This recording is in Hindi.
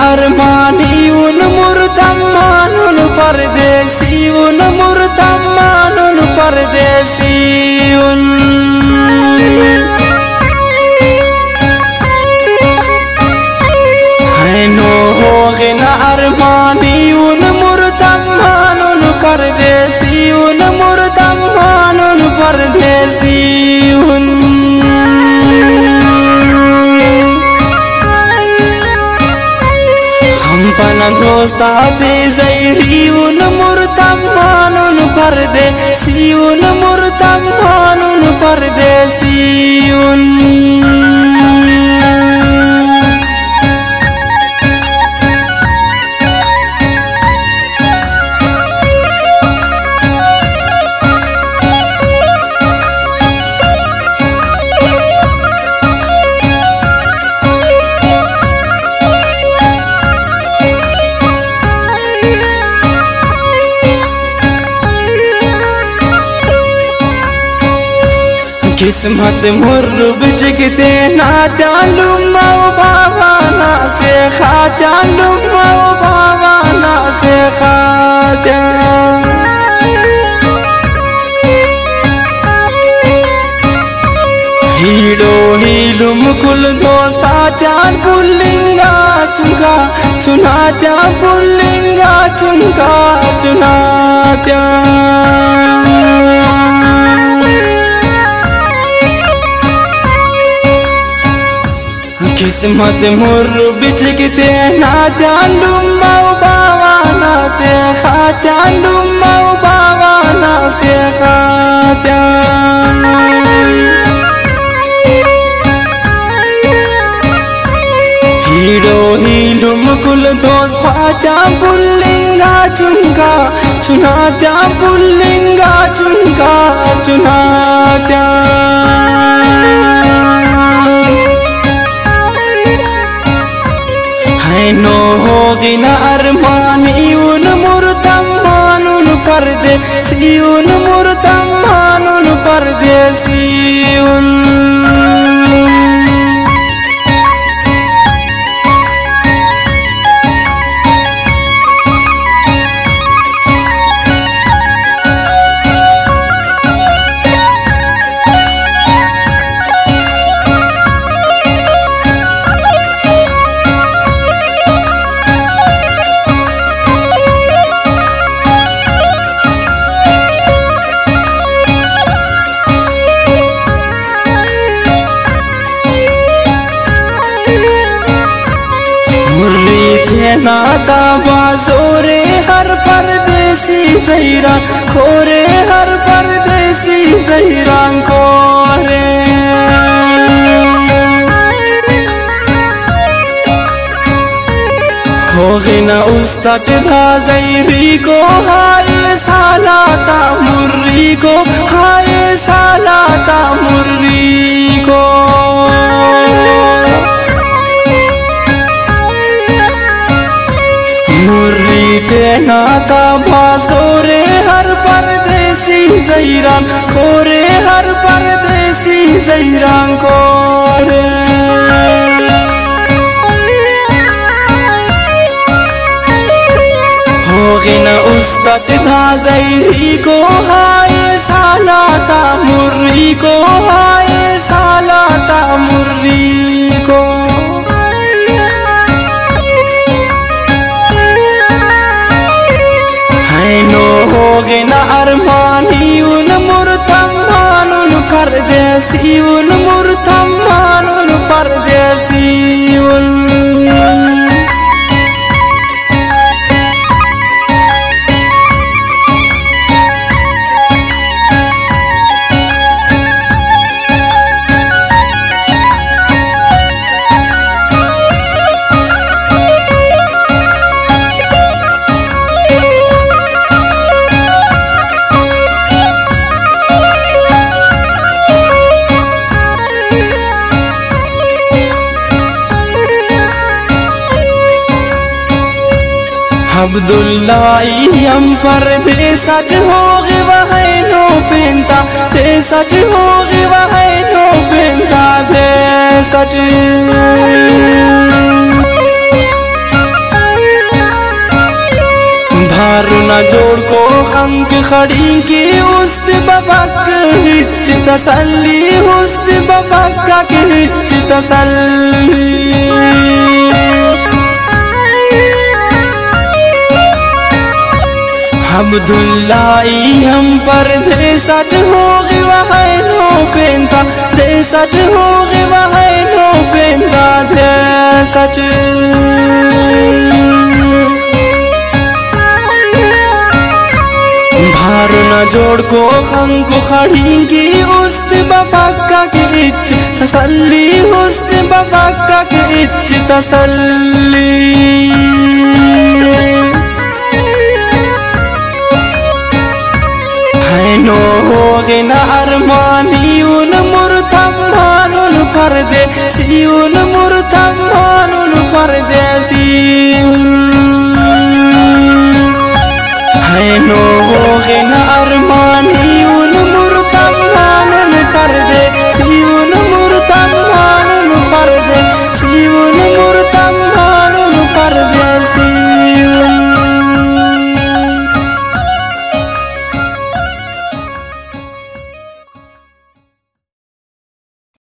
अरमानी उन मुर्तमान उन परदेसी उन मुर्तमान उन परदेसी उन है नो होगे न अरमानी उन मुर्तमान उन परदेसी उन मुर्तमान उन परदेसी उन पना दोस्ता दे ज़ैरी उन मुर्तमान उन परदेसी उन मुर्तमान उन परदेसी उन किस्मत मुर्र बिजगते ना त्यालुम बाबा ना से खात्यालुम बाबा ना से खात्या हीलो हीलुम कुल दोस्ता त्यान पुल्लिंगा चुंगा चुना त्या पुल्लिंगा चुंगा चुना त्या किस्मत मुर्र बिजगते ना त्यालुम बाबा ना से खात्यालुम बाबा ना से खात्या हीरो हीलुम कुल दोस्त खात्या पुल्लिंगा चुनका चुना त्या पुल्लिंगा चुनका चुना त्या नो होगी न अरमानी उन मुर्तमान उन परदेसी उन मुर्तमान उन परदेसी उन नाता बाजोरे हर परदेसी ज़हीरा खोरे हर परदेसी ज़हीरा खोरे होगी न उस्तक धा ज़ैरी को हाय सालाता मुर्री को हाय सालाता मुर्री को मुर्री के नाता बाजोरे हर परदेसी ज़हीरा खोरे हर परदेसी ज़हीरा खोरे होगी न उस्तक धा ज़ैरी को हाय सालाता मुर्री को हाय सालाता मुर्री को होगे न अरमानी उन मुर्तमान उन परदेसी उन मुर्तमान उन परदेसी उन अब्दुल्लाई हम परदेसच होगे वह नो पेंता ते सच होगे वह नो पेंता ते सच जोड़ को खंग खड़ी की उस्त बबक हिच तसल्ली उस्त बबक की हिच तसल्ली अब्दुल्लाई हम पर दे सच हो वह नो पेंता दे सच हो वह नो पेंता दे सच भार न जोड़ को खंग खड़ी की उस्त बबक्का की इच तसल्ली उस्त बबक्का की इच तसल्ली नो होगे न अरमानी उन मुरथम्मानुल पर्दे सी उन मुरथम्मानुल पर्दे सी नो होगे न अरमानी